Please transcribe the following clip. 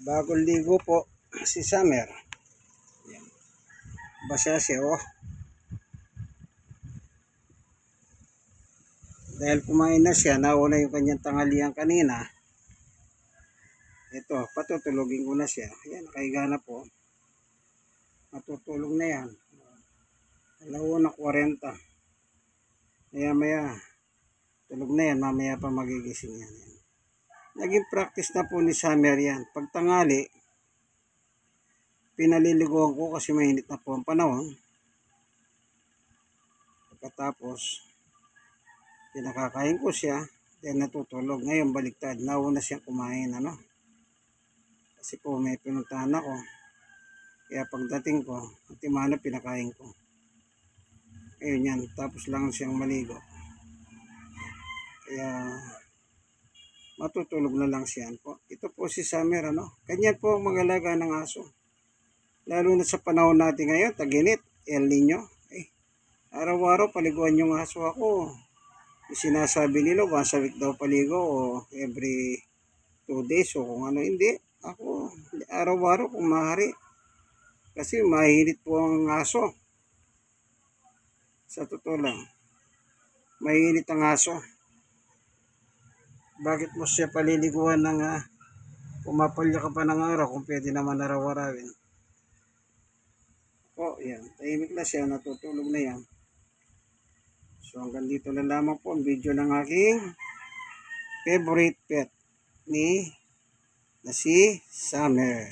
Bagong ligo po si Summer. Yan. Basa siya oh. Dahil kumain na siya, nauna yung kanyang tanghalian kanina. Ito, patutulogin ko na siya. Ayan, nakahiga na po. Matutulog na yan. 1:40. Maya, tulog na yan. Mamaya pa magigising yan. Naging practice na po ni Summer yan. Pag tanghali, pinaliliguan ko kasi mainit na po ang panahon. Pagkatapos, pinakakain ko siya. Then natutulog. Ngayon baliktad. Nauna siyang kumain. Kasi po may pinuntahan ako. Kaya pagdating ko, timano pinakain ko. Ayun yan. Tapos lang siyang maligo. Kaya matutulog na lang siya po. Ito po si Summer, Ganyan po ang mag-alaga ng aso. Lalo na sa panahon natin ngayon, tag-init, El Nino. Araw-araw paliguan yung aso ako. Sinasabi nila, once a week daw paligo o every 2 days o kung ano. Hindi. Ako, araw-araw kung maaari. Kasi mahilit po ang aso. Sa totoo lang. Mahilit ang aso. Bakit mo siya paliliguan ng pumapalya ka pa ng araw kung pwede naman araw-arawin? Yan. Tahimik na siya. Natutulog na yan. So hanggang dito na lamang po ang video ng aking favorite pet na si Summer.